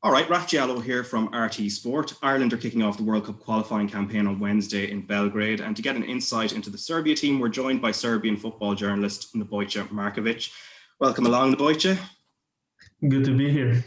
All right, Raf Diallo here from RT Sport. Ireland are kicking off the World Cup qualifying campaign on Wednesday in Belgrade. And to get an insight into the Serbia team, we're joined by Serbian football journalist Nebojsa Markovic. Welcome along, Nebojsa. Good to be here.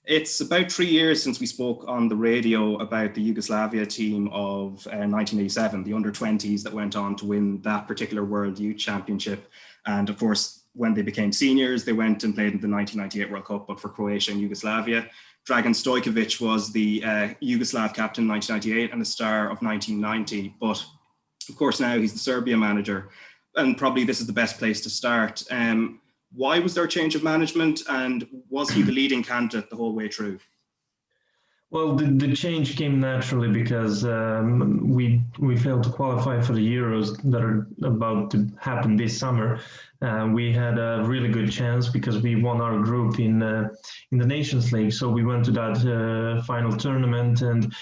It's about 3 years since we spoke on the radio about the Yugoslavia team of 1987, the under-20s that went on to win that particular World Youth Championship. And of course, when they became seniors, they went and played in the 1998 World Cup, but for Croatia and Yugoslavia. Dragan Stojkovic was the Yugoslav captain in 1998 and the star of 1990. But of course, now he's the Serbia manager. And probably this is the best place to start. Why was there a change of management, and was he the leading candidate the whole way through? Well, the change came naturally because we failed to qualify for the Euros that are about to happen this summer. We had a really good chance because we won our group in the Nations League. So we went to that final tournament, and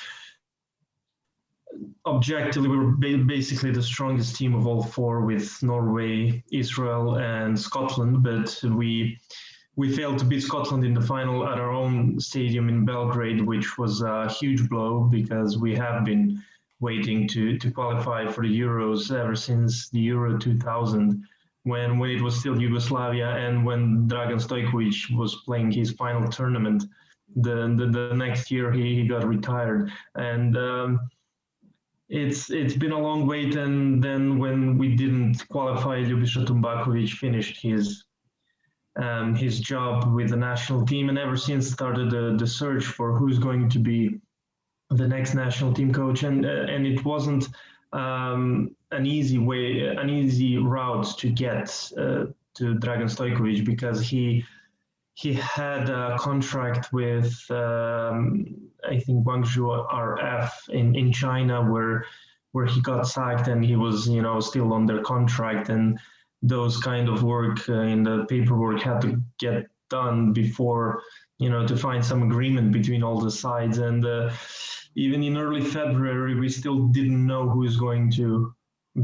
objectively, we were basically the strongest team of all four, with Norway, Israel, and Scotland. But we failed to beat Scotland in the final at our own stadium in Belgrade, which was a huge blow because we have been waiting to qualify for the Euros ever since the Euro 2000, when it was still Yugoslavia and when Dragan Stojkovic was playing his final tournament. The next year he got retired, and It's been a long wait, and then when we didn't qualify, Ljubisa Tumbakovic finished his job with the national team, and ever since started the search for who's going to be the next national team coach, and it wasn't an easy route to get to Dragan Stojkovic, because he had a contract with I think Guangzhou RF in China, where he got sacked, and he was still under contract, and those kind of work in the paperwork had to get done before to find some agreement between all the sides. And even in early February, we still didn't know who is going to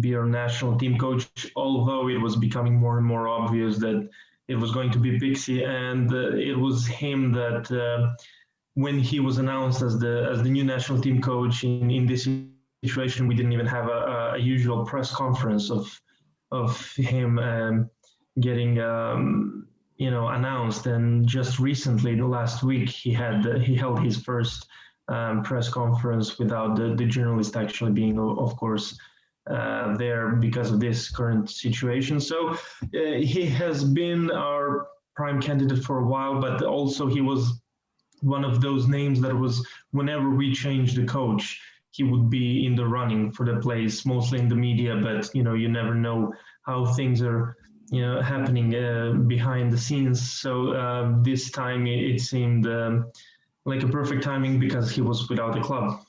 be our national team coach, although it was becoming more and more obvious that it was going to be Pixie, and it was him that when he was announced as the new national team coach in this situation, we didn't even have a usual press conference of him getting announced. And just recently, last week, he held his first press conference without the journalist actually being, of course, there because of this current situation. So he has been our prime candidate for a while, but also he was one of those names that was, whenever we changed the coach, he would be in the running for the place, mostly in the media, but you never know how things are happening behind the scenes. So this time it seemed like a perfect timing because he was without a club.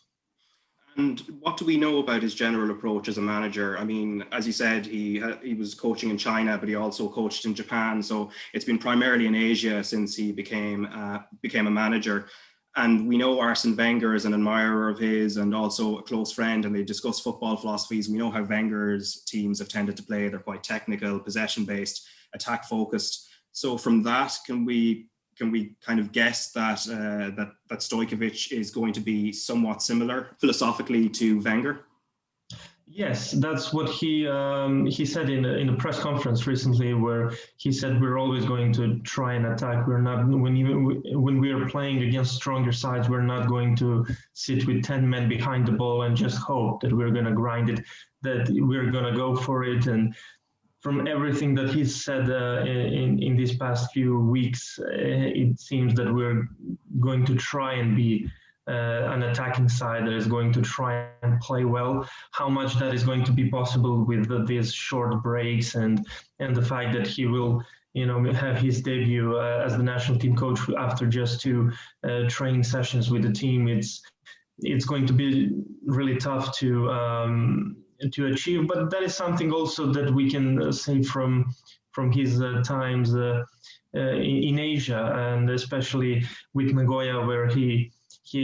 And what do we know about his general approach as a manager? I mean, as you said, he was coaching in China, but he also coached in Japan. So it's been primarily in Asia since he became a manager. And we know Arsene Wenger is an admirer of his and also a close friend, and they discuss football philosophies. We know how Wenger's teams have tended to play. They're quite technical, possession-based, attack-focused. So from that, can we kind of guess that that Stojkovic is going to be somewhat similar philosophically to Wenger? Yes, that's what he said in a press conference recently, where he said we're always going to try and attack. We're not, when we are playing against stronger sides, we're not going to sit with 10 men behind the ball and just hope that we're going to grind it, that we're going to go for it. And from everything that he's said in these past few weeks, it seems that we're going to try and be an attacking side that is going to try and play well. How much that is going to be possible with these short breaks and the fact that he will have his debut as the national team coach after just 2 training sessions with the team, it's going to be really tough to achieve. But that is something also that we can say from his times in Asia, and especially with Nagoya, where he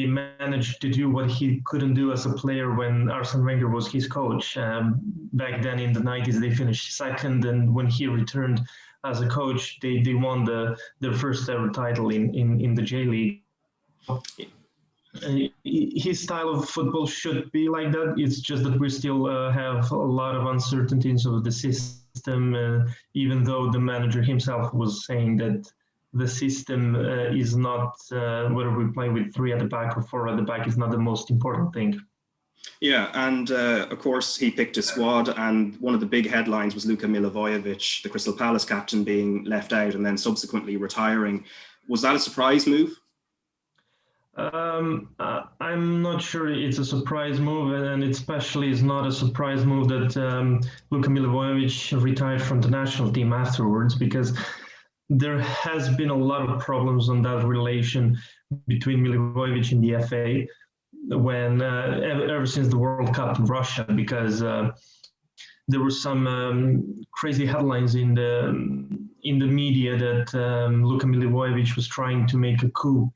managed to do what he couldn't do as a player when Arsene Wenger was his coach. Back then in the 90s, they finished second, and when he returned as a coach, they won their first ever title in the J League. his style of football should be like that. It's just that we still have a lot of uncertainties of the system, even though the manager himself was saying that the system is not, whether we play with 3 at the back or 4 at the back is not the most important thing. Yeah, and of course he picked a squad, and one of the big headlines was Luka Milivojevic, the Crystal Palace captain, being left out and then subsequently retiring. Was that a surprise move? I'm not sure it's a surprise move, and it especially is not a surprise move that Luka Milivojevic retired from the national team afterwards, because there has been a lot of problems on that relation between Milivojevic and the FA when ever since the World Cup in Russia, because there were some crazy headlines in the media that Luka Milivojevic was trying to make a coup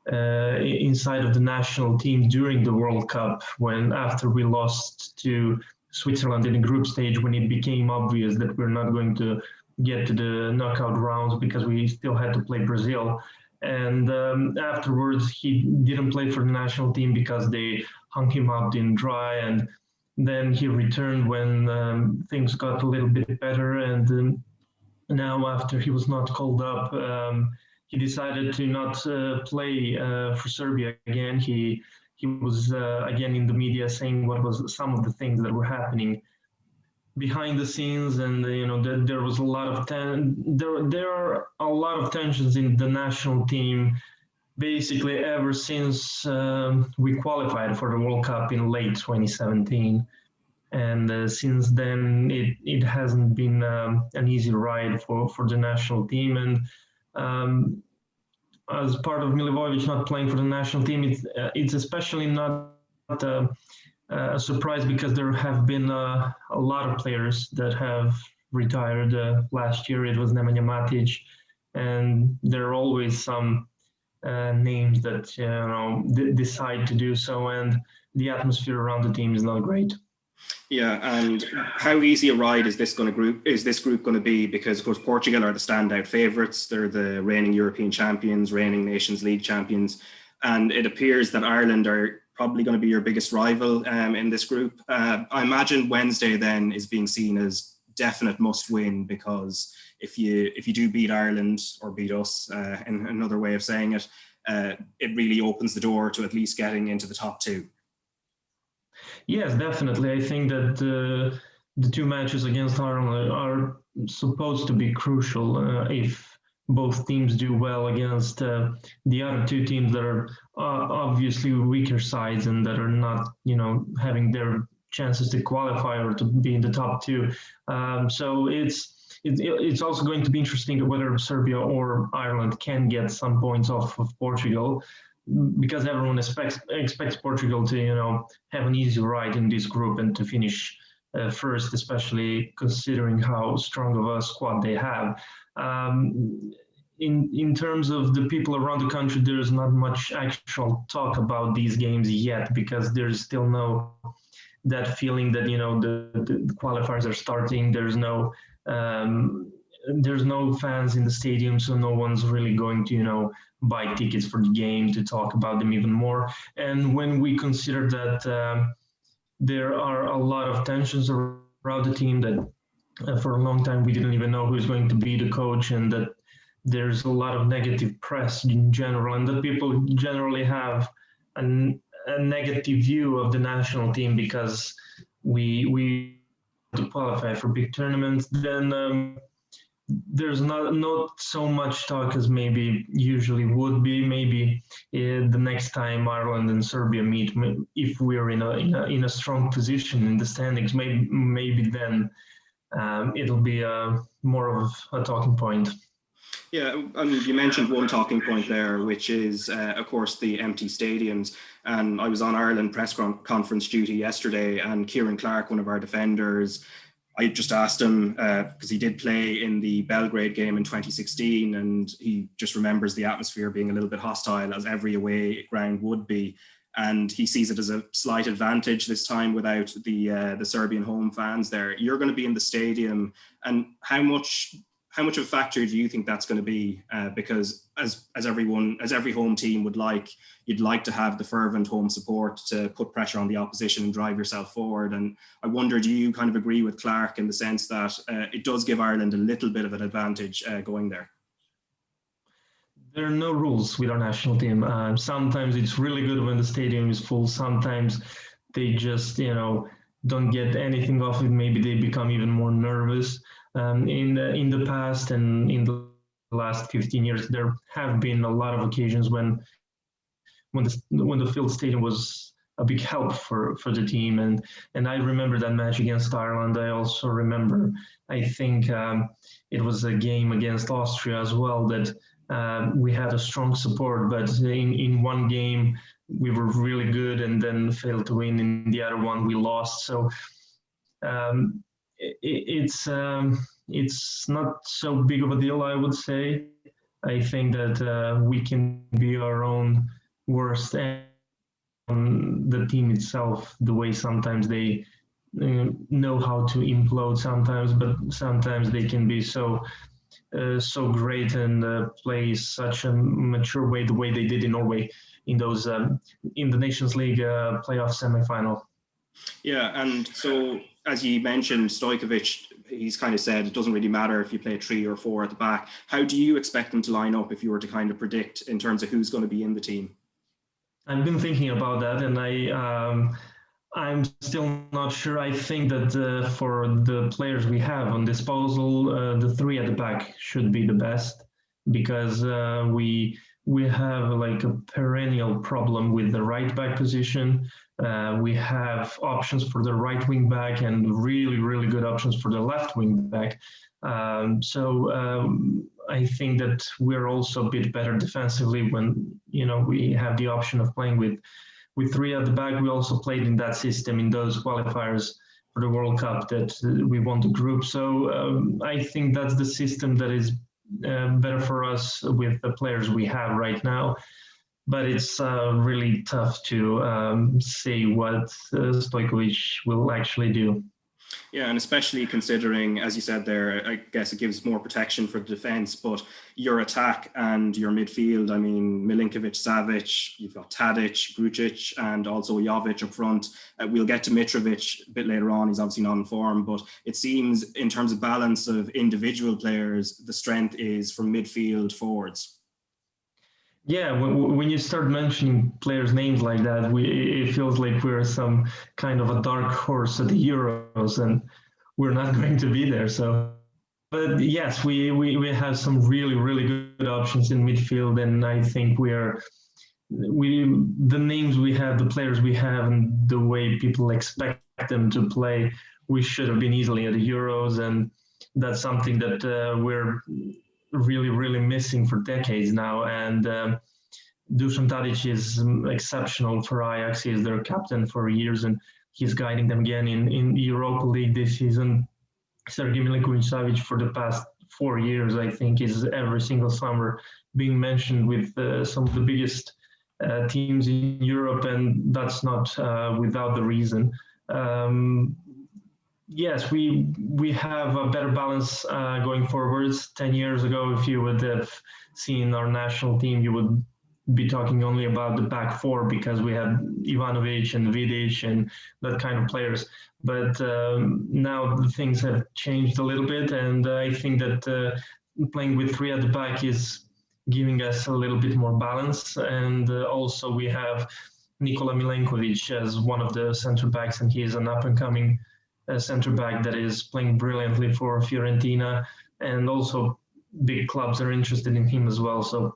inside of the national team during the World Cup, when after we lost to Switzerland in the group stage, when it became obvious that we're not going to get to the knockout rounds because we still had to play Brazil. And afterwards, he didn't play for the national team because they hung him out in dry. And then he returned when things got a little bit better. And now, after he was not called up, he decided to not play for Serbia again. He was again in the media saying what was some of the things that were happening behind the scenes, and there was a lot of there are a lot of tensions in the national team, basically ever since we qualified for the World Cup in late 2017. And since then, it hasn't been an easy ride for the national team. And as part of Milivojevic not playing for the national team, it's especially not a surprise, because there have been a lot of players that have retired. Last year it was Nemanja Matic, and there are always some names that decide to do so, and the atmosphere around the team is not great. Yeah, and how easy a ride is this group going to be? Because of course Portugal are the standout favourites. They're the reigning European champions, reigning Nations League champions, and it appears that Ireland are probably going to be your biggest rival in this group. I imagine Wednesday then is being seen as definite must win, because if you do beat Ireland, or beat us in another way of saying it, it really opens the door to at least getting into the top 2. Yes, definitely. I think that the 2 matches against Ireland are supposed to be crucial if both teams do well against the other 2 teams that are obviously weaker sides and that are not, having their chances to qualify or to be in the top 2. So it's also going to be interesting whether Serbia or Ireland can get some points off of Portugal, because everyone expects Portugal to, have an easy ride in this group and to finish first, especially considering how strong of a squad they have. In terms of the people around the country, there's not much actual talk about these games yet, because there's still no that feeling that the qualifiers are starting. There's no fans in the stadium, so no one's really going to buy tickets for the game to talk about them even more. And when we consider that there are a lot of tensions around the team, that for a long time we didn't even know who's going to be the coach, and that there's a lot of negative press in general, and that people generally have a negative view of the national team because we to qualify for big tournaments, then there's not so much talk as maybe usually would be. Maybe the next time Ireland and Serbia meet, if we're in a strong position in the standings, maybe then it'll be more of a talking point. Yeah, you mentioned one talking point there, which is, of course, the empty stadiums. And I was on Ireland press conference duty yesterday, and Kieran Clark, one of our defenders, I just asked him, because he did play in the Belgrade game in 2016, and he just remembers the atmosphere being a little bit hostile, as every away ground would be. And he sees it as a slight advantage this time without the Serbian home fans there. You're going to be in the stadium, and how how much of a factor do you think that's going to be? Because as every home team would like, you'd like to have the fervent home support to put pressure on the opposition and drive yourself forward. And I wonder, do you kind of agree with Clark in the sense that it does give Ireland a little bit of an advantage going there? There are no rules with our national team. Sometimes it's really good when the stadium is full. Sometimes they just, don't get anything off it. Maybe they become even more nervous. In the past and in the last 15 years, there have been a lot of occasions when the field stadium was a big help for the team. And I remember that match against Ireland. I also remember, I think it was a game against Austria as well, that we had a strong support, but in one game we were really good and then failed to win. In the other one we lost. So it's not so big of a deal, I would say. I think that we can be our own worst enemy on the team itself, the way sometimes they know how to implode sometimes, but sometimes they can be so great and play such a mature way, the way they did in Norway in those in the Nations League playoff semifinal. Yeah, and so as you mentioned, Stojkovic, he's kind of said it doesn't really matter if you play 3 or 4 at the back. How do you expect them to line up if you were to kind of predict in terms of who's going to be in the team? I've been thinking about that, and I'm still not sure. I think that for the players we have on disposal, the 3 at the back should be the best, because we have like a perennial problem with the right back position. We have options for the right wing back and really, really good options for the left wing back. I think that we're also a bit better defensively when we have the option of playing with 3 at the back. We also played in that system in those qualifiers for the World Cup that we won the group. So I think that's the system that is better for us with the players we have right now. But it's really tough to say what Stojkovic will actually do. Yeah, and especially considering, as you said there, I guess it gives more protection for the defence, but your attack and your midfield, I mean, Milinkovic-Savic, you've got Tadic, Grujic, and also Jovic up front. We'll get to Mitrovic a bit later on. He's obviously not in form, but it seems in terms of balance of individual players, the strength is from midfield forwards. Yeah, when you start mentioning players' names like that, it feels like we're some kind of a dark horse at the Euros, and we're not going to be there. So, but yes, we have some really, really good options in midfield, and I think the names we have, the players we have, and the way people expect them to play, we should have been easily at the Euros, and that's something that we're really, really missing for decades now. And Dusan Tadic is exceptional for Ajax. He is their captain for years, and he's guiding them again in the Europa League this season. Serbian Milinkovic-Savic for the past 4 years, I think, is every single summer being mentioned with some of the biggest teams in Europe, and that's not without the reason. Yes, we have a better balance going forwards. 10 years ago, if you would have seen our national team, you would be talking only about the back 4 because we had Ivanovic and Vidic and that kind of players. But now the things have changed a little bit, and I think that playing with 3 at the back is giving us a little bit more balance. And also we have Nikola Milinkovic as one of the center backs, and he is an up-and-coming center back that is playing brilliantly for Fiorentina, and also big clubs are interested in him as well. So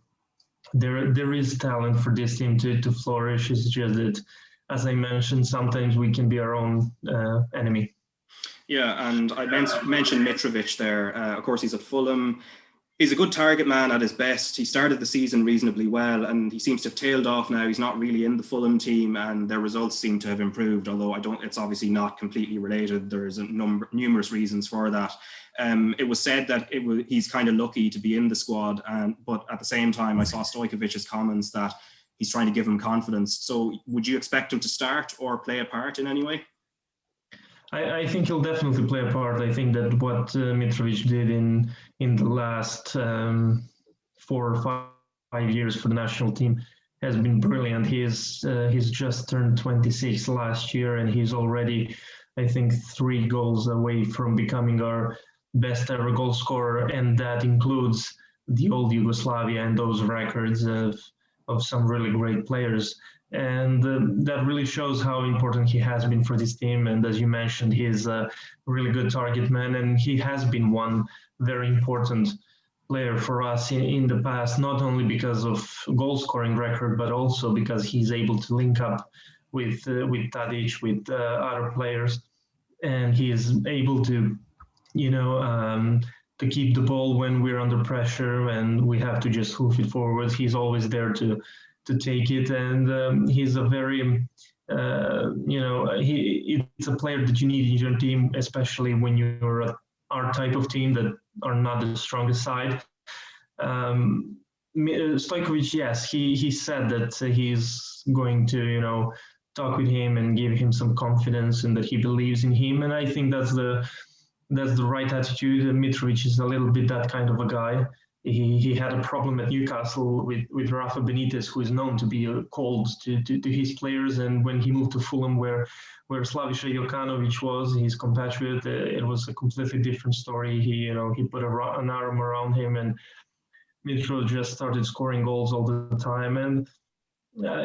there is talent for this team to flourish. It's just that, as I mentioned, sometimes we can be our own enemy. Yeah, and I mentioned Mitrovic there. Of course, he's at Fulham. He's a good target man at his best. He started the season reasonably well, and he seems to have tailed off now. He's not really in the Fulham team, and their results seem to have improved, although it's obviously not completely related. There's numerous reasons for that. It was said that he's kind of lucky to be in the squad, but at the same time, I saw Stojkovic's comments that he's trying to give him confidence. So would you expect him to start or play a part in any way? I think he'll definitely play a part. I think that what Mitrovic did in the last 4 or 5 years for the national team has been brilliant. He's just turned 26 last year, and he's already, I think, 3 goals away from becoming our best ever goal scorer, and that includes the old Yugoslavia and those records of some really great players. And that really shows how important he has been for this team. And as you mentioned, he's a really good target man, and he has been one very important player for us in the past, not only because of goal scoring record, but also because he's able to link up with Tadic, with other players, and he is able to, to keep the ball when we're under pressure and we have to just hoof it forward. He's always there to take it, and he's a very it's a player that you need in your team, especially when you're our type of team that are not the strongest side. Stojkovic, yes, he said that he's going to talk with him and give him some confidence and that he believes in him, and I think that's the right attitude. Mitrovic is a little bit that kind of a guy. He had a problem at Newcastle with Rafa Benitez, who is known to be cold to his players. And when he moved to Fulham, where Slaviša Jokanovic was his compatriot, it was a completely different story. He put an arm around him, and Mitro just started scoring goals all the time. And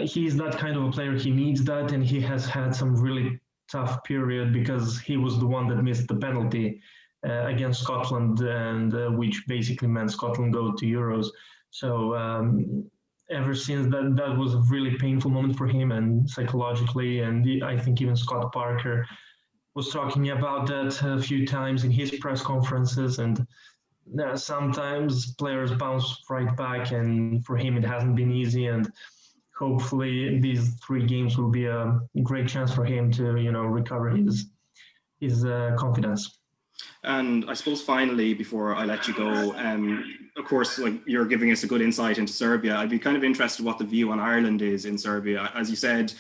he's that kind of a player. He needs that, and he has had some really tough period because he was the one that missed the penalty against Scotland, and which basically meant Scotland go to Euros. So ever since that was a really painful moment for him and psychologically, and I think even Scott Parker was talking about that a few times in his press conferences. And sometimes players bounce right back, and for him it hasn't been easy. And hopefully these 3 games will be a great chance for him to recover his confidence. And I suppose finally, before I let you go, of course, like, you're giving us a good insight into Serbia. I'd be kind of interested what the view on Ireland is in Serbia. As you said,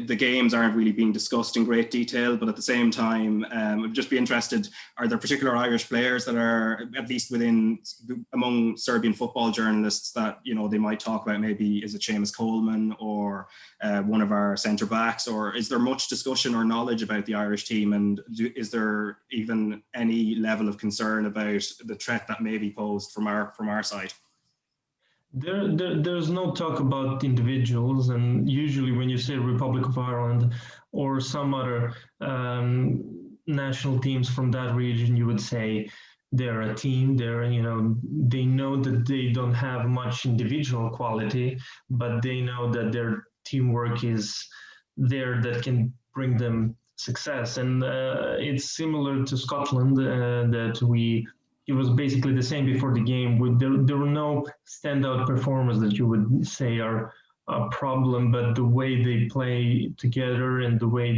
the games aren't really being discussed in great detail, but at the same time, I'd just be interested, are there particular Irish players that are, at least among Serbian football journalists, that, they might talk about? Maybe is it Seamus Coleman or one of our centre backs, or is there much discussion or knowledge about the Irish team? And is there even any level of concern about the threat that may be posed from our side? There's no talk about individuals, and usually when you say Republic of Ireland or some other national teams from that region, you would say they're a team. They know that they don't have much individual quality, but they know that their teamwork is there that can bring them success. And it's similar to Scotland, it was basically the same before the game. There were no standout performers that you would say are a problem, but the way they play together and the way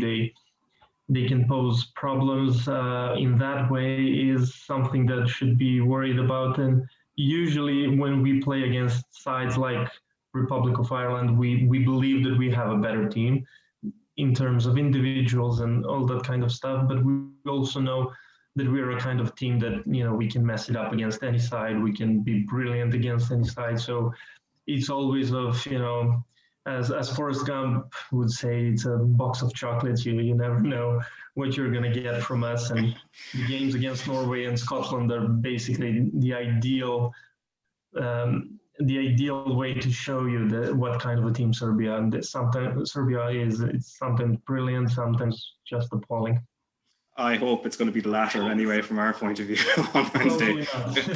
they can pose problems in that way is something that should be worried about. And usually when we play against sides like Republic of Ireland, we believe that we have a better team in terms of individuals and all that kind of stuff, but we also know that we're a kind of team that, we can mess it up against any side. We can be brilliant against any side. So it's always as Forrest Gump would say, it's a box of chocolates. You never know what you're going to get from us. And the games against Norway and Scotland are basically the ideal way to show you what kind of a team Serbia. And sometimes Serbia is. It's sometimes brilliant, sometimes just appalling. I hope it's going to be the latter anyway, from our point of view on Wednesday.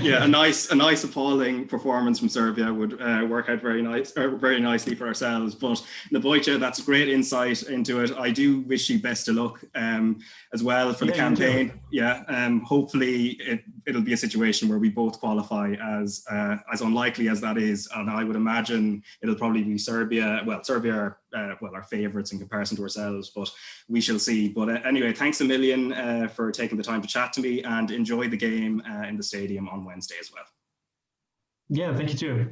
Yeah, a nice appalling performance from Serbia would work out very nicely for ourselves. But Nebojsa, that's great insight into it. I do wish you best of luck as well for the campaign. Yeah, hopefully it'll be a situation where we both qualify, as unlikely as that is. And I would imagine it'll probably be Serbia. Well, Serbia are our favourites in comparison to ourselves, but we shall see. But anyway, thanks a million for taking the time to chat to me, and enjoy the game in the stadium on Wednesday as well. Yeah, thank you too.